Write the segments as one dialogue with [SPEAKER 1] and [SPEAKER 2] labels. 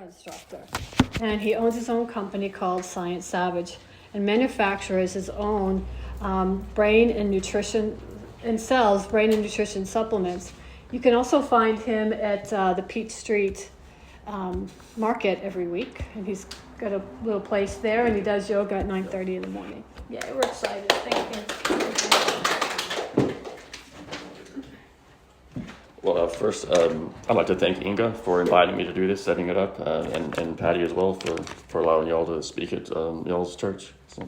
[SPEAKER 1] instructor. And he owns his own company called Science Savage and manufactures his own brain and nutrition and sells brain and nutrition supplements. You can also find him at the Peach Street market every week, and he's got a little place there, and he does yoga at 9:30 in the morning. Yeah, we're excited. Thank you.
[SPEAKER 2] Well, first, I'd like to thank Inga for inviting me to do this, setting it up, and Patty as well for allowing y'all to speak at y'all's church. So,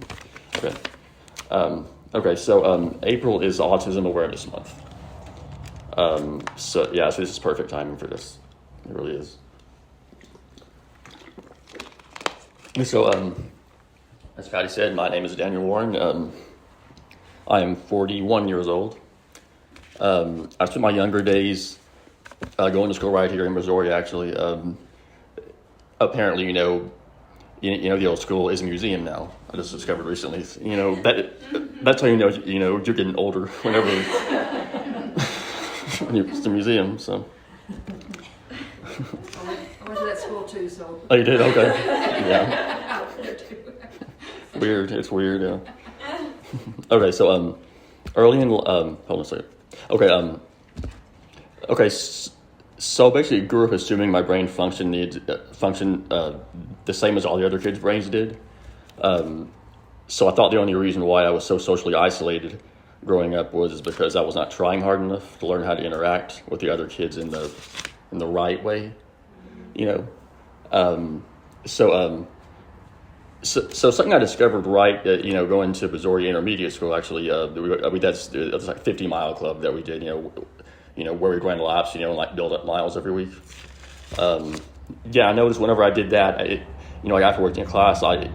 [SPEAKER 2] so April is Autism Awareness Month. So this is perfect timing for this. It really is. So, as Patty said, my name is Daniel Warren. I am 41 years old. I spent my younger days going to school right here in Missouri, actually. Apparently, the old school is a museum now. I just discovered recently. That's how you know you're getting older whenever when it's a museum. So.
[SPEAKER 3] I went to that school too, so.
[SPEAKER 2] Oh, you did? Okay. Yeah. Weird. It's weird, yeah. Okay, so early in hold on a second. Okay, so basically grew up assuming my brain functioned the same as all the other kids' brains did. So I thought the only reason why I was so socially isolated growing up was because I was not trying hard enough to learn how to interact with the other kids in the right way, So something I discovered going to Missouri Intermediate School, actually, that's like 50-mile club that we did, where we ran laps, and build up miles every week. I noticed whenever I did that, after working in class, I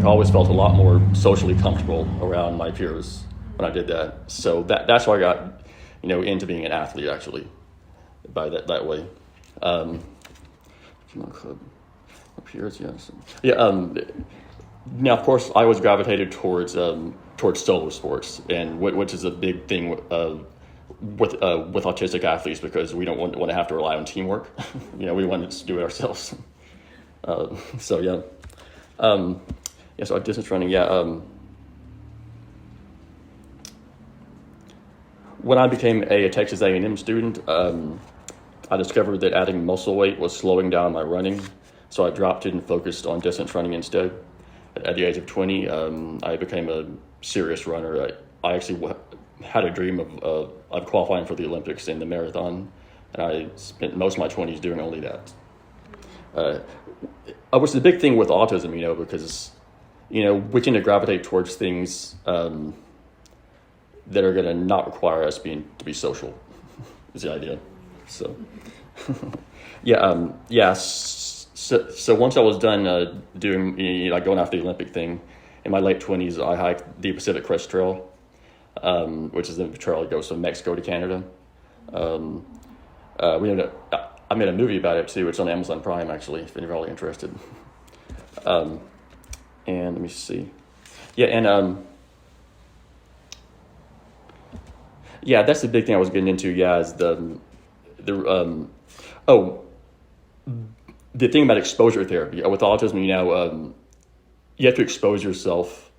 [SPEAKER 2] always felt a lot more socially comfortable around my peers when I did that. So that's why I got, into being an athlete, actually, by that way. Peers, yes. Now, of course, I always gravitated towards solo sports, and which is a big thing with autistic athletes, because we don't want to have to rely on teamwork. We want to do it ourselves. So distance running. When I became a Texas A&M student, I discovered that adding muscle weight was slowing down my running. So I dropped it and focused on distance running instead. At the age of 20, I became a serious runner. I actually had a dream of qualifying for the Olympics in the marathon, and I spent most of my 20s doing only that. Which is the big thing with autism, because, we tend to gravitate towards things that are going to not require us to be social, is the idea. So, So once I was done doing, going after the Olympic thing, in my late 20s, I hiked the Pacific Crest Trail, which is the trail that goes from Mexico to Canada. I made a movie about it too. It's on Amazon Prime, actually, if you're really interested. And let me see. That's the big thing I was getting into. Is the thing about exposure therapy with autism, you have to expose yourself,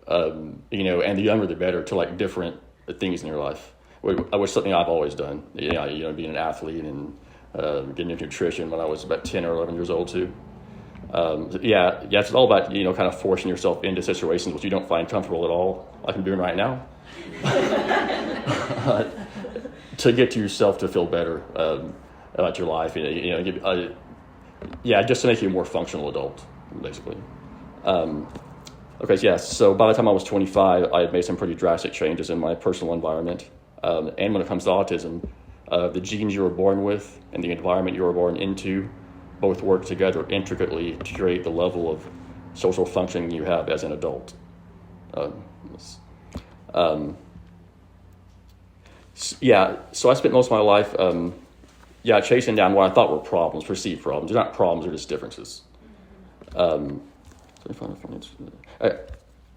[SPEAKER 2] and the younger the better, to different things in your life, which was something I've always done. Being an athlete and getting into nutrition when I was about 10 or 11 years old too. It's all about kind of forcing yourself into situations which you don't find comfortable at all, like I'm doing right now, to get to yourself to feel better about your life, just to make you a more functional adult, basically. So by the time I was 25, I had made some pretty drastic changes in my personal environment. And when it comes to autism, the genes you were born with and the environment you were born into both work together intricately to create the level of social functioning you have as an adult. So I spent most of my life chasing down what I thought were perceived problems. They're not problems, they're just differences. I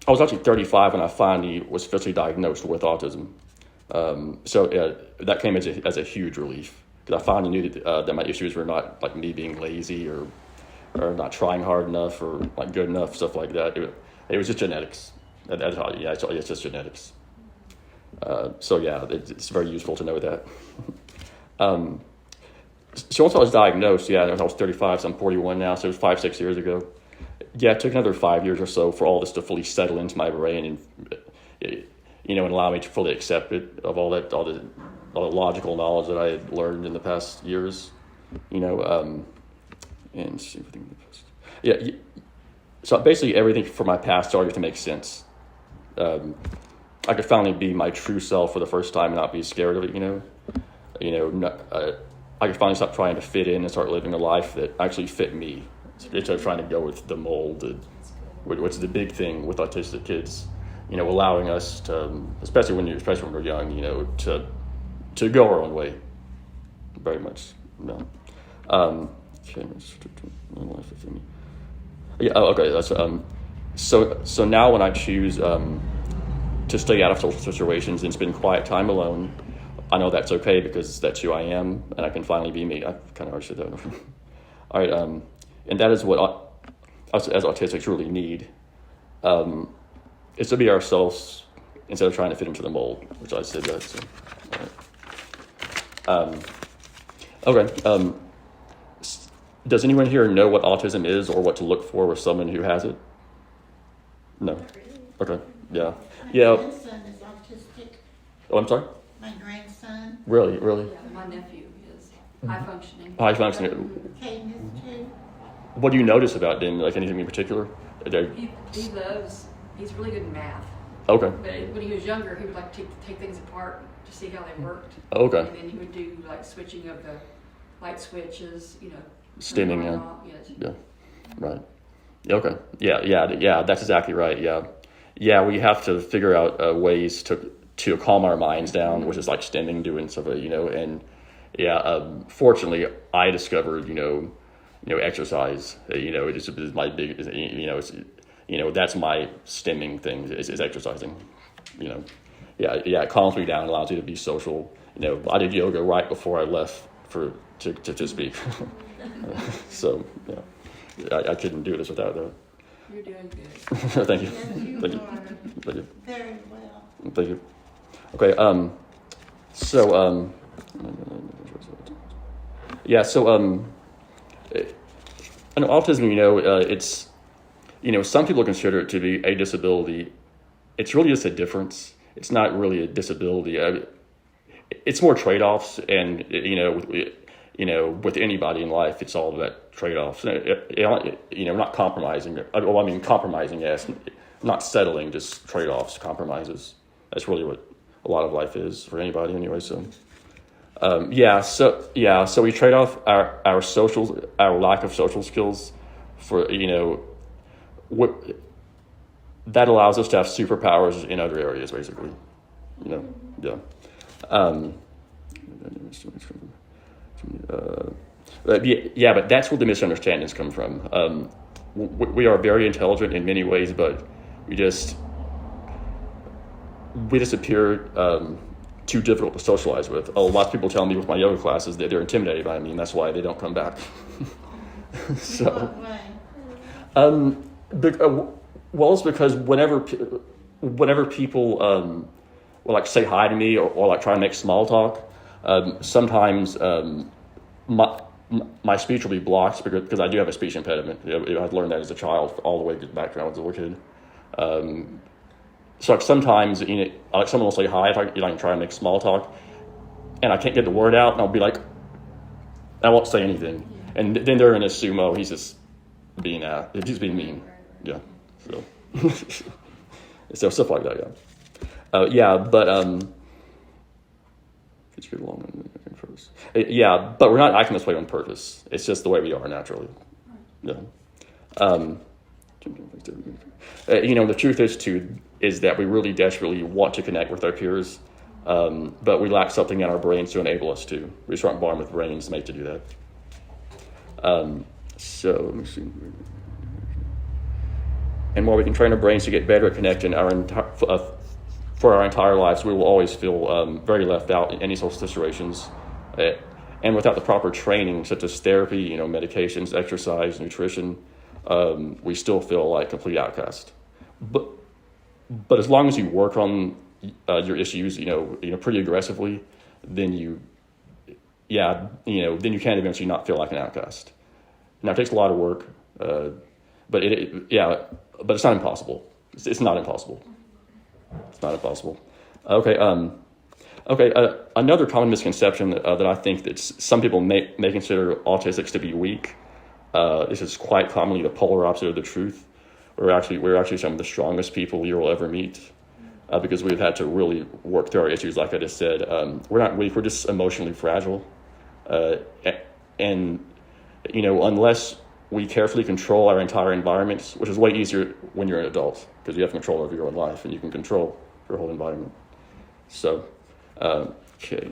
[SPEAKER 2] was actually 35 when I finally was officially diagnosed with autism. So that came as a huge relief. because I finally knew that my issues were not like me being lazy or not trying hard enough or like good enough, stuff like that. It was just genetics. That's all. Yeah, it's just genetics. So yeah, it's very useful to know that. So once I was diagnosed, I was 35, so I'm 41 now, so it was 5-6 years ago. Yeah, it took another 5 years or so for all this to fully settle into my brain and, and allow me to fully accept it, of all the logical knowledge that I had learned in the past years, and see everything in the past. Yeah, so basically everything from my past started to make sense. I could finally be my true self for the first time and not be scared of it, I could finally stop trying to fit in and start living a life that actually fit me, instead of trying to go with the mold, which is the big thing with autistic kids, allowing us to, especially when we're young, to go our own way, very much. No. Yeah. Oh, okay. That's so now when I choose to stay out of social situations and spend quiet time alone, I know that's okay because that's who I am, and I can finally be me. I kind of already said that. All right, and that is what us as autistics really need, is to be ourselves instead of trying to fit into the mold, which I said that. So, all right. Okay. Does anyone here know what autism is or what to look for with someone who has it? No. Okay. Yeah.
[SPEAKER 4] My grandson is autistic.
[SPEAKER 2] Oh, I'm sorry?
[SPEAKER 4] My grandson.
[SPEAKER 2] Really?
[SPEAKER 3] Yeah, my nephew is high functioning.
[SPEAKER 2] High functioning.
[SPEAKER 4] Caden is too.
[SPEAKER 2] What do you notice about them? Like anything in particular?
[SPEAKER 3] He's really good in math.
[SPEAKER 2] Okay.
[SPEAKER 3] But when he was younger, he would like take things apart to see how they worked.
[SPEAKER 2] Okay.
[SPEAKER 3] And then he would do like switching of the light switches,
[SPEAKER 2] Stimming,
[SPEAKER 3] turn
[SPEAKER 2] yeah.
[SPEAKER 3] on and off. Yes.
[SPEAKER 2] Yeah. Right. Yeah, okay. Yeah. That's exactly right. Yeah. Yeah, we have to figure out ways to calm our minds down, which is like stimming, doing stuff, and fortunately I discovered, exercise, it is my big, that's my stimming thing is exercising, it calms me down, allows me to be social. I did yoga right before I left to speak. So, I couldn't do this without that.
[SPEAKER 3] You're doing good.
[SPEAKER 2] Thank you.
[SPEAKER 4] Yes, you
[SPEAKER 2] Thank you.
[SPEAKER 4] are.
[SPEAKER 2] Thank you.
[SPEAKER 4] Very well.
[SPEAKER 2] Thank you. Okay. So and autism, it's, some people consider it to be a disability. It's really just a difference. It's not really a disability. It's more trade-offs, and with anybody in life, it's all about trade-offs. Not compromising. Compromising, yes. Not settling, just trade-offs, compromises. That's really what a lot of life is for anybody, anyway. So, so we trade off our lack of social skills for that allows us to have superpowers in other areas, basically. Yeah. But that's where the misunderstandings come from. We are very intelligent in many ways, but we just appear too difficult to socialize with. Lots of people tell me with my yoga classes that they're intimidated by me, and that's why they don't come back. So, it's because whenever people will like say hi to me or like try to make small talk, sometimes my speech will be blocked because I do have a speech impediment. I learned that as a child all the way back when I was a little kid. So like sometimes like someone will say hi if I try to make small talk, and I can't get the word out, and I'll be like, I won't say anything, and then they're gonna assume, oh, he's just being being mean, yeah. So stuff like that, yeah. But it's good long first. But we're not acting this way on purpose. It's just the way we are naturally. Yeah. The truth is that we really desperately want to connect with our peers, but we lack something in our brains to enable us to. We just aren't born with brains made to do that. So let me see. And while we can train our brains to get better at connecting for our entire lives, we will always feel very left out in any social situations. And without the proper training, such as therapy, medications, exercise, nutrition, we still feel like complete outcast. But as long as you work on your issues, pretty aggressively, then you can eventually not feel like an outcast. Now it takes a lot of work, but it's not impossible. It's not impossible. It's not impossible. Okay. Another common misconception that I think that some people may consider autistics to be weak. This is quite commonly the polar opposite of the truth. We're actually some of the strongest people you'll ever meet, because we've had to really work through our issues. Like I just said, we're not weak. We're just emotionally fragile, and unless we carefully control our entire environments, which is way easier when you're an adult because you have control over your own life and you can control your whole environment. So, okay.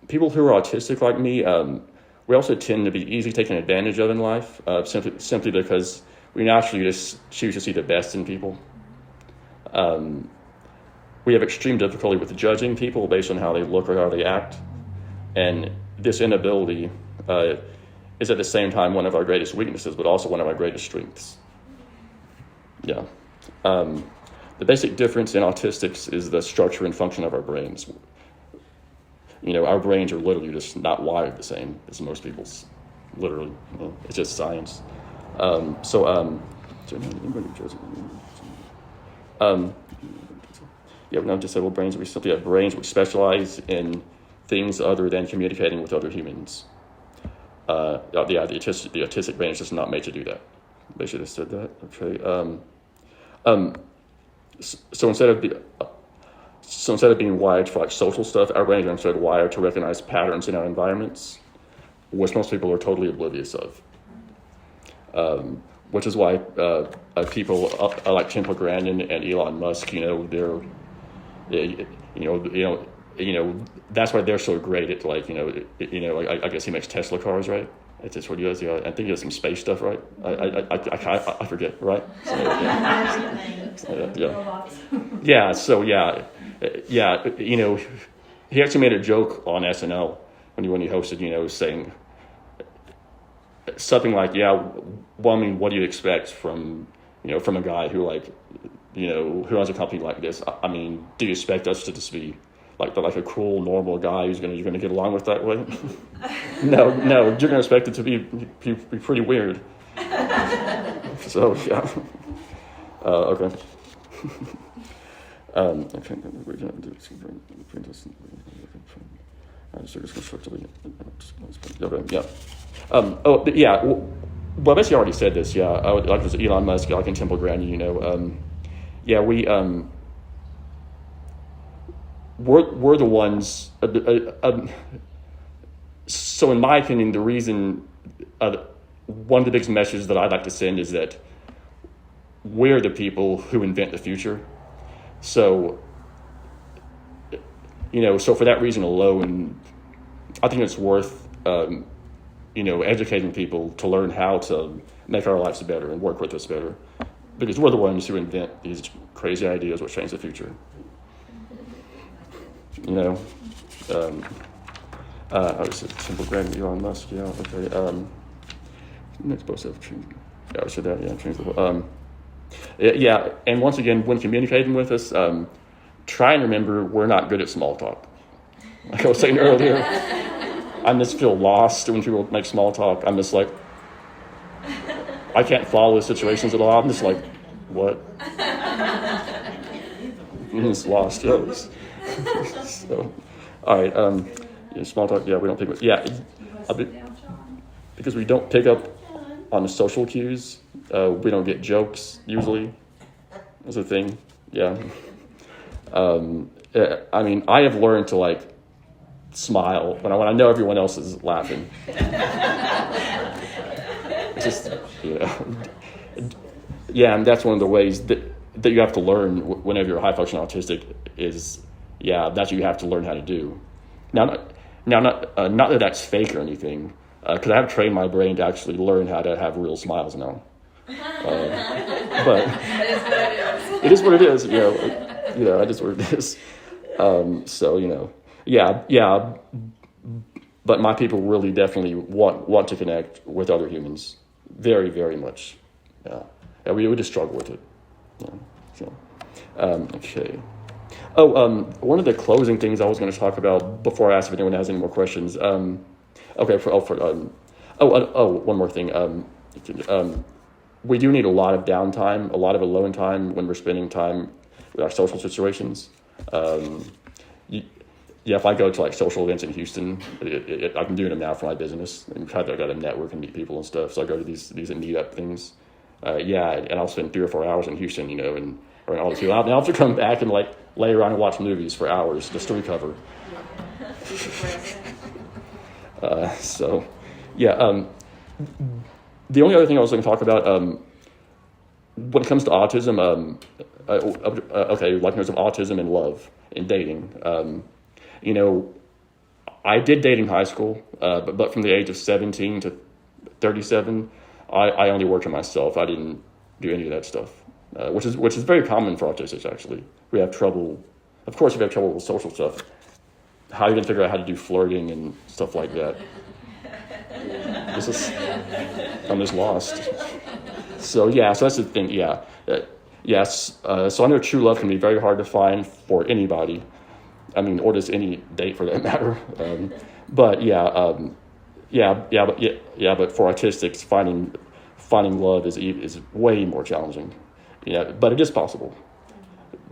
[SPEAKER 2] People who are autistic like me, we also tend to be easily taken advantage of in life, simply because we naturally just choose to see the best in people. We have extreme difficulty with judging people based on how they look or how they act. And this inability is at the same time one of our greatest weaknesses, but also one of our greatest strengths. Yeah. The basic difference in autistics is the structure and function of our brains. Our brains are literally just not wired the same as most people's. Literally. It's just science. Disabled brains, we simply have brains which specialize in things other than communicating with other humans. The autistic brain is just not made to do that. They should have said that. Okay. So instead of being wired for social stuff, our brains are instead wired to recognize patterns in our environments, which most people are totally oblivious of. Which is why people like Temple Grandin and Elon Musk, that's why they're so great at I guess he makes Tesla cars, right? That's just what he does. Yeah, I think he does some space stuff, right? I forget, right? So, he actually made a joke on SNL when he hosted, saying something like, what do you expect from a guy who who runs a company like this? I mean, do you expect us to just be like a cool, normal guy you're gonna get along with that way? No, you're gonna expect it to be pretty weird. So yeah, okay. Well, I basically already said this. Yeah, like this Elon Musk, like in Temple Grandin. We're the ones. So, in my opinion, the reason, one of the biggest messages that I'd like to send is that we're the people who invent the future. So, so for that reason alone, I think it's worth, educating people to learn how to make our lives better and work with us better, because we're the ones who invent these crazy ideas which change the future. I was at Temple Grandin, Elon Musk. Yeah, okay. Next post have changed. Yeah, I said that. Yeah, change the whole. And once again, when communicating with us, try and remember we're not good at small talk. Like I was saying earlier, I just feel lost when people make small talk. I'm just like, I can't follow situations at all. I'm just like, what? I'm just lost. So, all right. Small talk. Yeah, we don't pick up. Yeah, because we don't pick up on the social cues. We don't get jokes usually. That's a thing. Yeah. I mean, I have learned to smile when I know everyone else is laughing. It's just and that's one of the ways that you have to learn whenever you're a high functioning autistic is that's what you have to learn how to do. Now, not that that's fake or anything, because I have trained my brain to actually learn how to have real smiles now. But it is what it is. It is what it is. It is what it is. So yeah. But my people really definitely want to connect with other humans, very, very much. Yeah, we just struggle with it. Yeah. So, okay. Oh, one of the closing things I was going to talk about before I ask if anyone has any more questions. One more thing. We do need a lot of downtime, a lot of alone time when we're spending time with our social situations. If I go to like social events in Houston, I'm doing them now for my business. And I got to network and meet people and stuff. So I go to these meetup things. And I'll spend 3 or 4 hours in Houston, and all this. I'll have to come back and like lay around and watch movies for hours just to recover. The only other thing I was going to talk about, when it comes to autism, like there's autism and love and dating. I did date in high school, but from the age of 17 to 37, I only worked on myself. I didn't do any of that stuff, which is very common for autistics, actually. We have trouble. Of course, we have trouble with social stuff. How are you going to figure out how to do flirting and stuff like that? I'm just lost. So that's the thing. So I know true love can be very hard to find for anybody. I mean, or just any date for that matter. But for autistics, finding love is way more challenging. Yeah, but it is possible.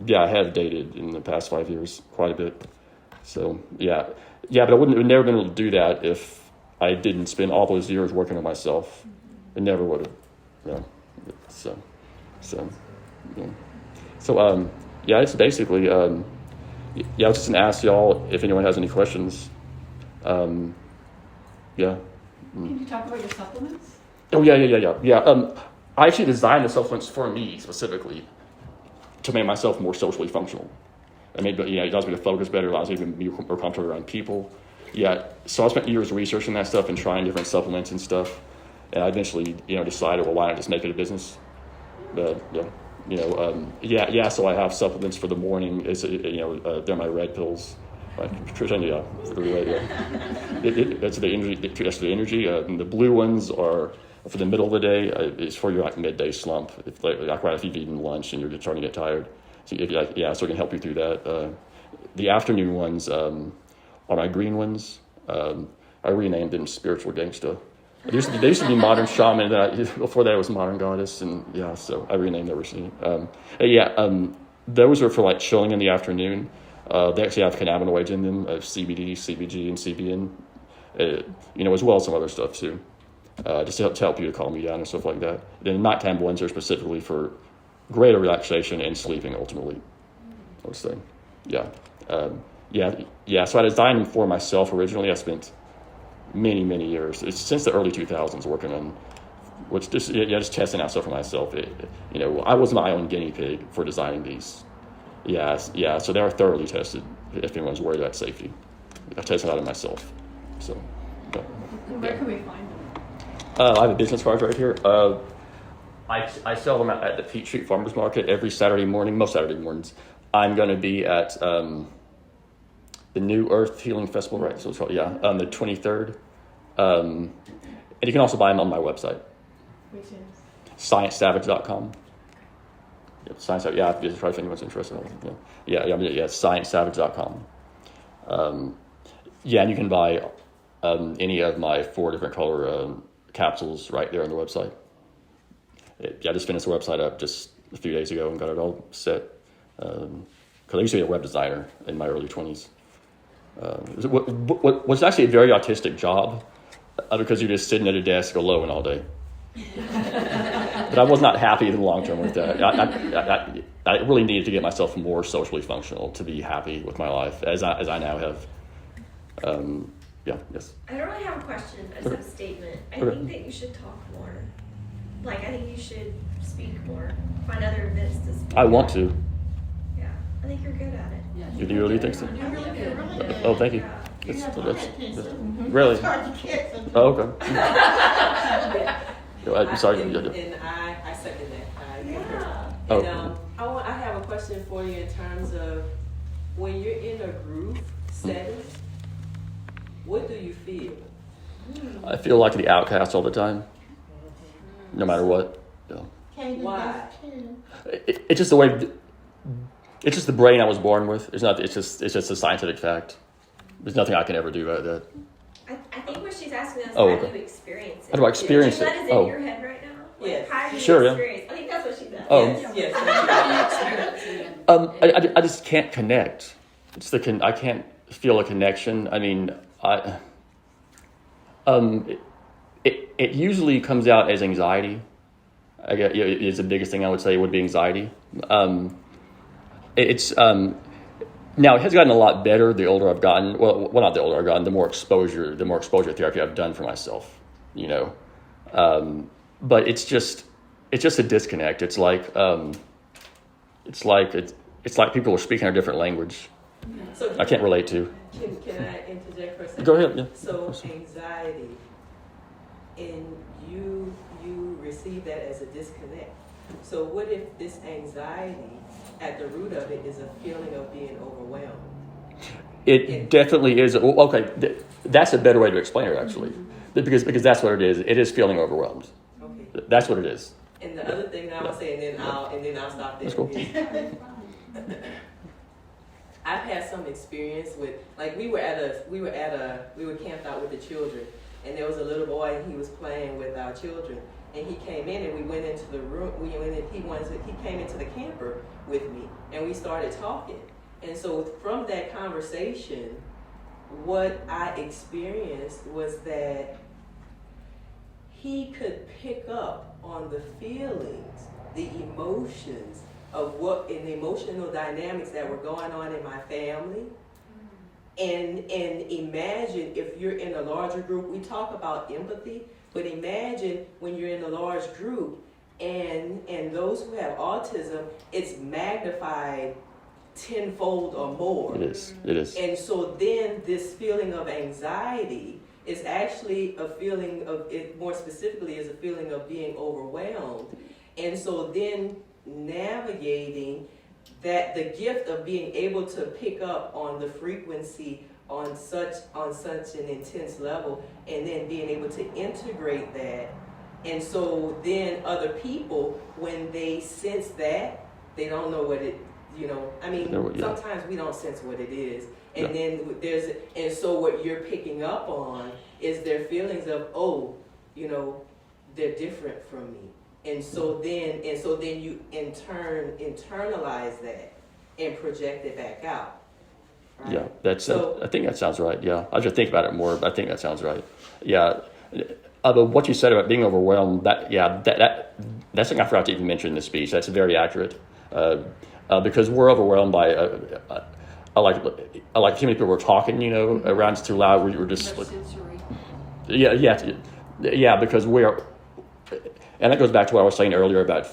[SPEAKER 2] Yeah, I have dated in the past 5 years quite a bit. So but I would never been able to do that if I didn't spend all those years working on myself. It never would have. Yeah. It's basically. I was just gonna ask y'all if anyone has any questions.
[SPEAKER 3] Can you talk about your supplements?
[SPEAKER 2] Oh yeah. I actually designed the supplements for me specifically to make myself more socially functional. I mean, it allows me to focus better, allows me to be more comfortable around people. Yeah, so I spent years researching that stuff and trying different supplements and stuff, and I eventually, decided, well, why not just make it a business? So I have supplements for the morning. It's they're my red pills. Right, that's the energy. And the blue ones are for the middle of the day. It's for your midday slump. If right after you've eaten lunch and you're just starting to get tired. So it can help you through that. The afternoon ones are my green ones. I renamed them Spiritual Gangsta. They used to be Modern Shaman. Before that, it was Modern Goddess, and so I renamed everything. Those are for like chilling in the afternoon. They actually have cannabinoids in them, CBD, CBG, and CBN. As well as some other stuff too, just to help you to calm you down and stuff like that. Then nighttime ones are specifically for greater relaxation and sleeping. Ultimately, I would say, So I designed them for myself originally. I spent many years. It's since the early 2000s working on, just testing out stuff for myself. I was my own guinea pig for designing these. So they are thoroughly tested. If anyone's worried about safety, I tested out of myself. So,
[SPEAKER 3] Where can we find them?
[SPEAKER 2] I have a business card right here. I sell them at the Peach Street Farmers Market every Saturday morning. Most Saturday mornings, I'm going to be at the New Earth Healing Festival, right? So it's called, on the 23rd. And you can also buy them on my website,
[SPEAKER 3] Which is?
[SPEAKER 2] sciencesavage.com. Science Savage, if anyone's interested. sciencesavage.com. And you can buy any of my 4 different color capsules right there on the website. I just finished the website up just a few days ago and got it all set. Because I used to be a web designer in my early 20s. What's actually a very autistic job, because you're just sitting at a desk alone all day. But I was not happy in the long term with that. I really needed to get myself more socially functional to be happy with my life, as I now have. Yes.
[SPEAKER 5] I don't really have a question, I just have a statement. I think that you should talk more. I think you should speak more. Find other events to speak.
[SPEAKER 2] I want to.
[SPEAKER 5] Yeah, I think you're good at it.
[SPEAKER 3] Yeah.
[SPEAKER 2] Do you really think so?
[SPEAKER 3] You're really good.
[SPEAKER 2] Oh, thank you.
[SPEAKER 4] You have to pay attention.
[SPEAKER 2] Really?
[SPEAKER 4] It's hard to get something.
[SPEAKER 2] Oh, okay. I'm sorry.
[SPEAKER 6] And I second that.
[SPEAKER 5] Yeah.
[SPEAKER 2] Oh.
[SPEAKER 6] And I have a question for you in terms of when you're in a group setting, what do you feel?
[SPEAKER 2] I feel like the outcast all the time, no matter what. Yeah.
[SPEAKER 6] Why?
[SPEAKER 2] It's just the way. It's just the brain I was born with. It's not. It's just a scientific fact. There's nothing I can ever do about that.
[SPEAKER 5] I think what she's asking us is
[SPEAKER 2] Oh,
[SPEAKER 5] how
[SPEAKER 2] okay.
[SPEAKER 5] do you experience it?
[SPEAKER 2] How do I experience
[SPEAKER 5] That
[SPEAKER 2] it?
[SPEAKER 5] is in
[SPEAKER 2] Oh.
[SPEAKER 5] your head right now?
[SPEAKER 6] Yes.
[SPEAKER 5] How do you
[SPEAKER 2] Sure, yeah.
[SPEAKER 5] experience? I think that's what she's asking.
[SPEAKER 2] Oh.
[SPEAKER 6] Yes.
[SPEAKER 2] I just can't connect. It's I can't feel a connection. I mean, it usually comes out as anxiety. I guess it's the biggest thing I would say would be anxiety. Now it has gotten a lot better the older I've gotten. Well, not the older I've gotten, the more exposure therapy I've done for myself. You know, but it's just a disconnect. It's like people are speaking a different language.
[SPEAKER 6] So
[SPEAKER 2] I can't relate to.
[SPEAKER 6] Can I interject for a second?
[SPEAKER 2] Go ahead. Yeah.
[SPEAKER 6] So anxiety, and you receive that as a disconnect. So what if this anxiety, at the root of it, is a feeling of being overwhelmed?
[SPEAKER 2] It definitely is. Okay, that's a better way to explain it actually, because that's what it is. It is feeling overwhelmed.
[SPEAKER 6] Okay.
[SPEAKER 2] That's what it is.
[SPEAKER 6] And the other thing I will say, and then I'll stop there.
[SPEAKER 2] That's cool.
[SPEAKER 6] is- I've had some experience with, like, we were camped out with the children, and there was a little boy, and he was playing with our children, and he came in, and we went into the room. He came into the camper with me, and we started talking. And so from that conversation, what I experienced was that he could pick up on the feelings, the emotions of the emotional dynamics that were going on in my family. And imagine if you're in a larger group, we talk about empathy, but imagine when you're in a large group and those who have autism, it's magnified tenfold or more.
[SPEAKER 2] It is.
[SPEAKER 6] And so then this feeling of anxiety is actually a feeling of, it more specifically is a feeling of being overwhelmed. And so then navigating that, the gift of being able to pick up on the frequency on such an intense level, and then being able to integrate that. And so then other people, when they sense that, they don't know what it, sometimes we don't sense what it is. And then so what you're picking up on is their feelings of, they're different from me. And so then you in turn internalize that and project it back out. Right?
[SPEAKER 2] Yeah, I think that sounds right. Yeah, I'll just think about it more, but I think that sounds right. Yeah, but what you said about being overwhelmed, that's something I forgot to even mention in the speech. That's very accurate, because we're overwhelmed by like too many people were talking, around us too loud. We're just
[SPEAKER 3] Sensory.
[SPEAKER 2] yeah, because we're, and that goes back to what I was saying earlier about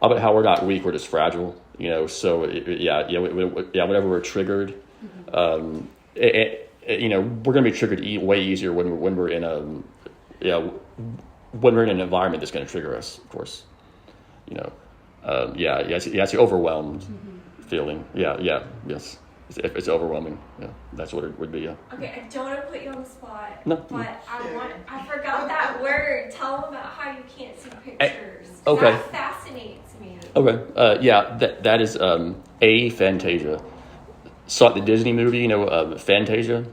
[SPEAKER 2] how we're not weak, we're just fragile. So whenever we're triggered, we're going to be triggered way easier when we're in an environment that's going to trigger us. Of course, it's the overwhelmed feeling. Yes, it's overwhelming. Yeah, that's what it would be. Yeah.
[SPEAKER 5] Okay, I don't want to put you on the spot.
[SPEAKER 2] No.
[SPEAKER 5] But I forgot that word. Tell them about how you can't see pictures.
[SPEAKER 2] Okay.
[SPEAKER 5] That fascinates me.
[SPEAKER 2] Okay. That is aphantasia. So like the Disney movie, Fantasia.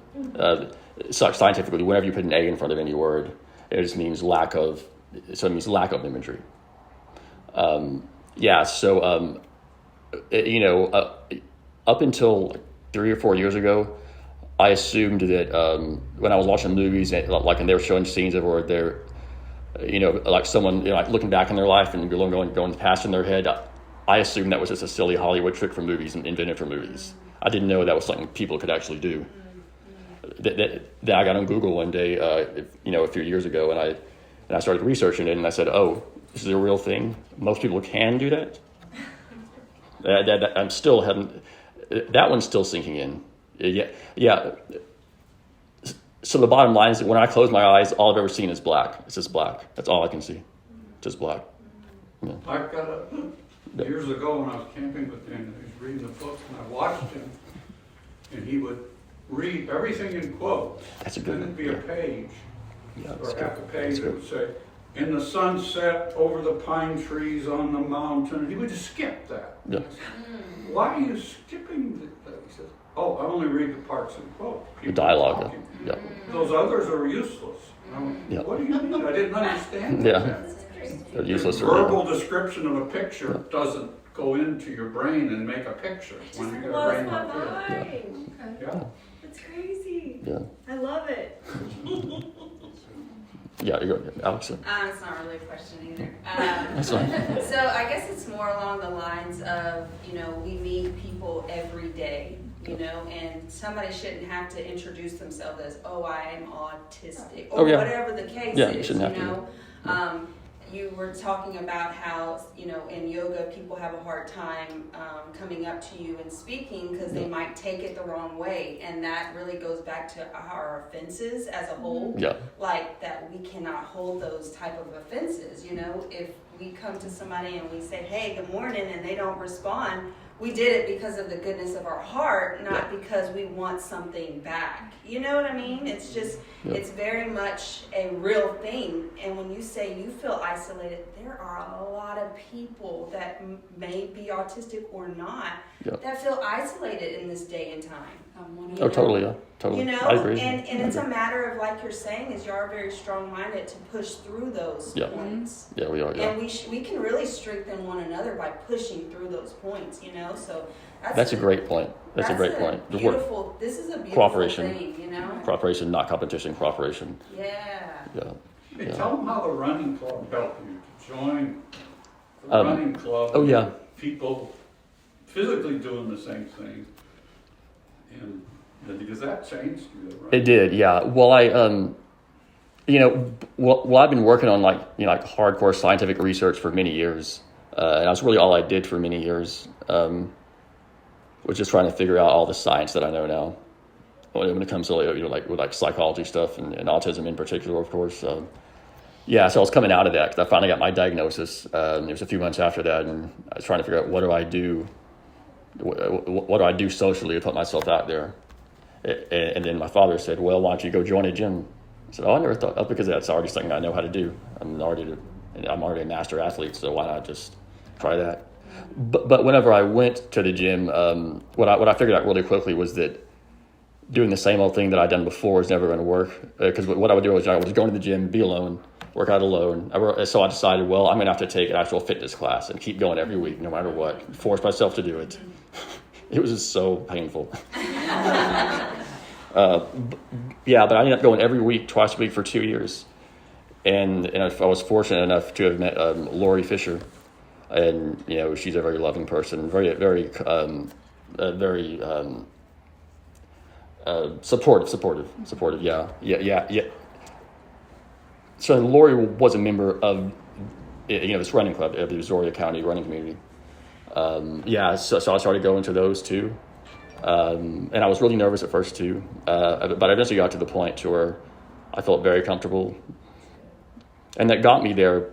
[SPEAKER 2] Scientifically, whenever you put an A in front of any word, it just means lack of imagery. Up until 3 or 4 years ago, I assumed that when I was watching movies and they were showing scenes of where they're, like someone, like looking back in their life and going past in their head, I assumed that was just a silly Hollywood trick for movies and invented for movies. I didn't know that was something people could actually do. That I got on Google one day, a few years ago, and I started researching it, and I said, "Oh, this is a real thing. Most people can do that." I'm still having that one's still sinking in. Yeah. So the bottom line is that when I close my eyes, all I've ever seen is black. It's just black. That's all I can see. Just black. Yeah.
[SPEAKER 7] I've got years ago when I was camping with him, he was reading the books, and I watched him, and he would read everything in quotes.
[SPEAKER 2] That's a good
[SPEAKER 7] Then
[SPEAKER 2] one.
[SPEAKER 7] it'd be a page,
[SPEAKER 2] Yeah,
[SPEAKER 7] or
[SPEAKER 2] that's
[SPEAKER 7] half a
[SPEAKER 2] good.
[SPEAKER 7] page
[SPEAKER 2] That's
[SPEAKER 7] that
[SPEAKER 2] good.
[SPEAKER 7] would say, "In the sunset over the pine trees on the mountain." He would just skip that.
[SPEAKER 2] Yeah.
[SPEAKER 7] Why are you skipping that? He says, "Oh, I only read the parts in quotes."
[SPEAKER 2] The dialogue.
[SPEAKER 7] talking.
[SPEAKER 2] Yeah.
[SPEAKER 7] Those others are useless. And I went,
[SPEAKER 2] Yeah.
[SPEAKER 7] What do you mean? I didn't understand
[SPEAKER 2] Yeah.
[SPEAKER 7] that.
[SPEAKER 5] This is crazy.
[SPEAKER 2] They're useless.
[SPEAKER 7] Your verbal description of a picture doesn't go into your brain and make a picture
[SPEAKER 5] It
[SPEAKER 7] when
[SPEAKER 5] just
[SPEAKER 7] you get a
[SPEAKER 5] blows
[SPEAKER 7] brain
[SPEAKER 5] my
[SPEAKER 7] like this.
[SPEAKER 5] mind.
[SPEAKER 7] Yeah.
[SPEAKER 5] It's crazy.
[SPEAKER 2] Yeah.
[SPEAKER 5] I love it.
[SPEAKER 2] Yeah. You go, Alex.
[SPEAKER 8] It's not really a question either.
[SPEAKER 2] That's fine.
[SPEAKER 8] So I guess it's more along the lines of, we meet people every day, and somebody shouldn't have to introduce themselves as, oh, I am autistic, or
[SPEAKER 2] Oh, yeah.
[SPEAKER 8] whatever the case
[SPEAKER 2] Yeah, you
[SPEAKER 8] is,
[SPEAKER 2] shouldn't have to.
[SPEAKER 8] You were talking about how, in yoga, people have a hard time coming up to you and speaking because they might take it the wrong way. And that really goes back to our offenses as a whole.
[SPEAKER 2] Yeah.
[SPEAKER 8] Like that we cannot hold those type of offenses. If we come to somebody and we say, hey, good morning, and they don't respond, we did it because of the goodness of our heart, not because we want something back. You know what I mean? It's just, it's very much a real thing. And when you say you feel isolated, there are a lot of people that may be autistic or not that feel isolated in this day and time.
[SPEAKER 2] Oh, totally. Yeah. Totally. I agree.
[SPEAKER 8] And it's a matter of, like you're saying, is you are very strong-minded to push through those points.
[SPEAKER 2] Yeah, we are. Yeah.
[SPEAKER 8] And we can really strengthen one another by pushing through those points, So
[SPEAKER 2] That's a great point. That's a great point. The word
[SPEAKER 8] Beautiful. This is a beautiful
[SPEAKER 2] cooperation.
[SPEAKER 8] thing,
[SPEAKER 2] cooperation, not competition. Cooperation.
[SPEAKER 8] Yeah.
[SPEAKER 2] Yeah.
[SPEAKER 7] Hey,
[SPEAKER 2] Yeah.
[SPEAKER 7] tell them how the running club helped you to join the running club.
[SPEAKER 2] Oh, yeah.
[SPEAKER 7] People physically doing the same thing. And because that changed you, right?
[SPEAKER 2] It did. Yeah. Well, I've been working on like hardcore scientific research for many years, and that's really all I did for many years. Was just trying to figure out all the science that I know now when it comes to with psychology stuff and autism in particular, of course. So I was coming out of that because I finally got my diagnosis. It was a few months after that, and I was trying to figure out what do I do. What do I do socially to put myself out there? And then my father said, "Well, why don't you go join a gym?" I said, "Oh, I never thought." That's because that's already something I know how to do. I'm already a master athlete, so why not just try that? But whenever I went to the gym, what I figured out really quickly was that doing the same old thing that I'd done before is never going to work. Because what I would do is I would go to the gym, be alone, work out alone. So I decided, well, I'm going to have to take an actual fitness class and keep going every week, no matter what. Force myself to do it. It was just so painful. But I ended up going every week, twice a week for 2 years. And I was fortunate enough to have met Lori Fisher. And, she's a very loving person, very, very, very supportive. Yeah. So Lori was a member of, this running club, the Astoria County running community. So I started going to those too. And I was really nervous at first too. But I eventually got to the point to where I felt very comfortable. And that got me there.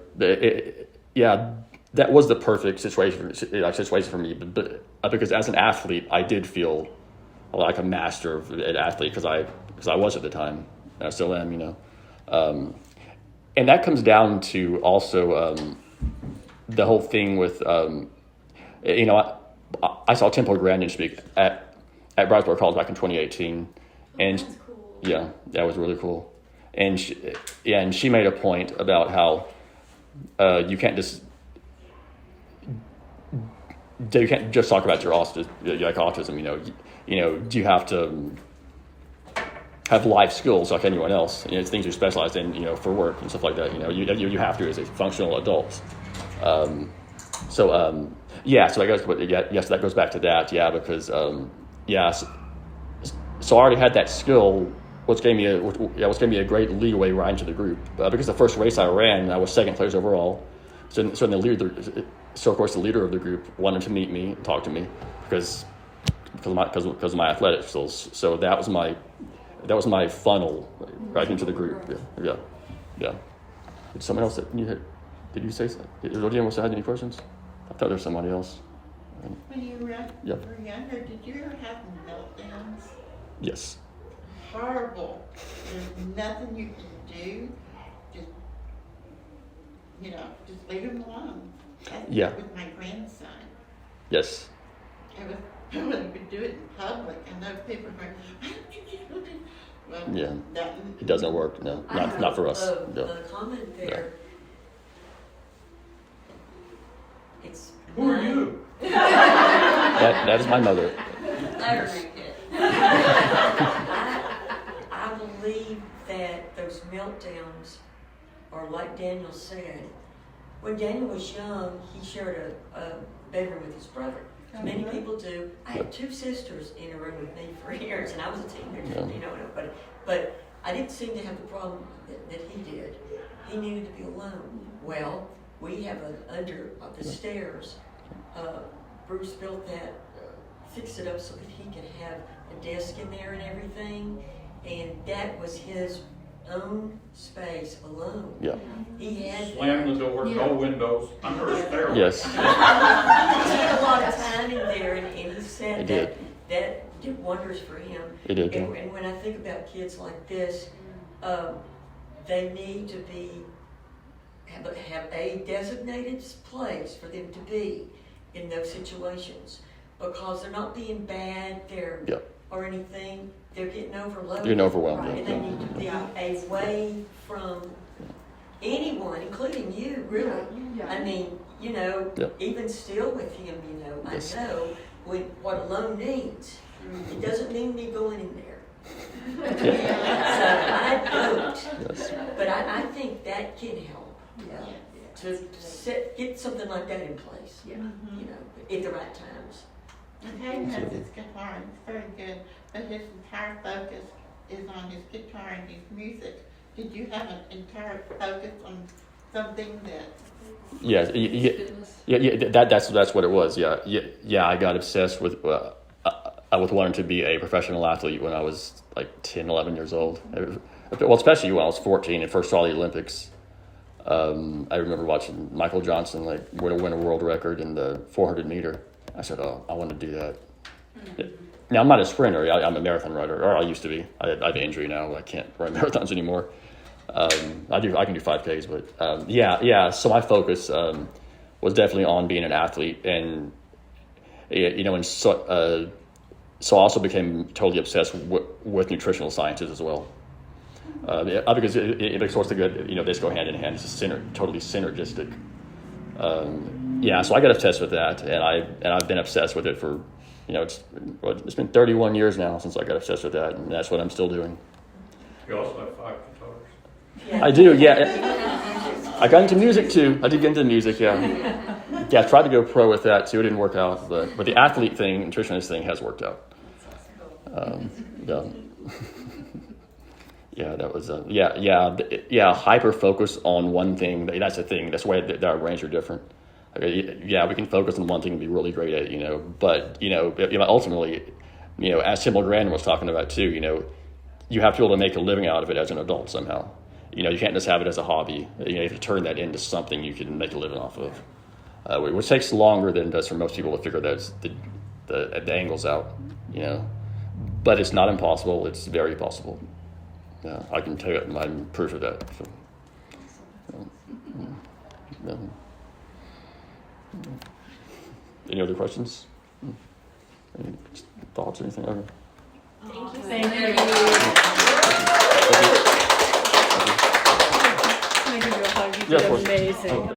[SPEAKER 2] That was the perfect situation for me. But because as an athlete, I did feel like a master of an athlete because I was at the time, and I still am. And that comes down to also the whole thing with I saw Temple Grandin speak at Brownsburg College back in 2018, and
[SPEAKER 5] That's cool.
[SPEAKER 2] yeah, that was really cool. And she made a point about how you can't just talk about your autism. You have to have life skills like anyone else. It's things you're specialized in, for work and stuff like that. You have to as a functional adult. So I guess that goes back to that. Yeah, because so I already had that skill, which gave me a great leeway right into the group. Because the first race I ran, I was second place overall. So of course the leader of the group wanted to meet me and talk to me because of my athletic skills. So that was my funnel right into the group. Yeah. Did someone else did you say something? Did anyone else have any questions? I thought there was somebody else.
[SPEAKER 4] When you were
[SPEAKER 2] Yep.
[SPEAKER 4] younger, did you ever have meltdowns?
[SPEAKER 2] Yes.
[SPEAKER 4] Horrible. There's nothing you can do. Just, just leave him alone. That's
[SPEAKER 2] Yeah.
[SPEAKER 4] with my grandson.
[SPEAKER 2] Yes.
[SPEAKER 4] I when you could do it in public, and those people were going, why don't you just look at, well,
[SPEAKER 2] Yeah.
[SPEAKER 4] that,
[SPEAKER 2] It doesn't work. No,
[SPEAKER 9] I
[SPEAKER 2] not for us.
[SPEAKER 9] have
[SPEAKER 2] No.
[SPEAKER 9] a comment there. It's
[SPEAKER 7] Who are you?
[SPEAKER 2] That is my mother.
[SPEAKER 9] I believe that those meltdowns are like Daniel said. When Daniel was young, he shared a bedroom with his brother. As many people do. I had two sisters in a room with me for years, and I was a teenager, but I didn't seem to have the problem that he did. He needed to be alone. Well, we have under the stairs. Bruce built that, fixed it up so that he could have a desk in there and everything, and that was his own space alone.
[SPEAKER 2] Yeah.
[SPEAKER 9] He had
[SPEAKER 7] Slam the door, no windows, under a stairwell.
[SPEAKER 2] Yes.
[SPEAKER 9] he had a lot of time in there, and he said
[SPEAKER 2] It
[SPEAKER 9] that did wonders for him.
[SPEAKER 2] It did.
[SPEAKER 9] And when I think about kids like this, they need to have a designated place for them to be in those situations, because they're not being bad there
[SPEAKER 2] Yeah.
[SPEAKER 9] or anything. They're getting overloaded.
[SPEAKER 2] Getting overwhelmed.
[SPEAKER 9] And they need to be away from anyone, including you, really.
[SPEAKER 3] Yeah.
[SPEAKER 9] I mean,
[SPEAKER 2] Yep.
[SPEAKER 9] even still with him,
[SPEAKER 2] Yes.
[SPEAKER 9] I know what alone needs. It doesn't mean me going in there. So I don't.
[SPEAKER 2] Yes.
[SPEAKER 9] But I think that can help. To get something like that in place.
[SPEAKER 3] Yeah.
[SPEAKER 9] At the right times.
[SPEAKER 4] and Hayden has his guitar, and it's very good, but his entire focus is on his guitar and his music. Did you have an entire focus on something that,
[SPEAKER 2] Yeah. That's what it was. Yeah. I got obsessed with wanting to be a professional athlete when I was like 10, 11 years old. Well, especially when I was 14 and first saw the Olympics. I remember watching Michael Johnson win a world record in the 400 meter. I said, "Oh, I want to do that." Now I'm not a sprinter. I'm a marathon runner, or I used to be. I have an injury now. I can't run marathons anymore. I can do 5Ks, but So my focus was definitely on being an athlete, and so I also became totally obsessed with nutritional sciences as well. Because it makes sorts of good, they just go hand in hand. It's totally synergistic. So I got obsessed with that, and I've been obsessed with it for, it's been 31 years now since I got obsessed with that, and that's what I'm still doing.
[SPEAKER 7] You also have 5 guitars.
[SPEAKER 9] Yeah.
[SPEAKER 2] I do, yeah. I got into music too. I did get into music, yeah. Yeah, I tried to go pro with that too. It didn't work out, but the athlete thing, nutritionist thing has worked out. Yeah, that was hyper focus on one thing. That's the thing. That's why our brains are different. Yeah, we can focus on one thing and be really great at it, but ultimately, as Tim Grandin was talking about too, you have to be able to make a living out of it as an adult somehow. You can't just have it as a hobby. You have to turn that into something you can make a living off of, which takes longer than it does for most people to figure the angles out. But it's not impossible. It's very possible. Yeah, I can tell you, I'm proof of that. So, Any other questions? Any thoughts or anything? Okay.
[SPEAKER 5] Thank you.
[SPEAKER 1] Thank you.
[SPEAKER 2] Thank you.
[SPEAKER 1] Can I give you a hug? You
[SPEAKER 2] Yeah, of
[SPEAKER 1] did
[SPEAKER 2] course.
[SPEAKER 1] amazing.
[SPEAKER 2] Oh.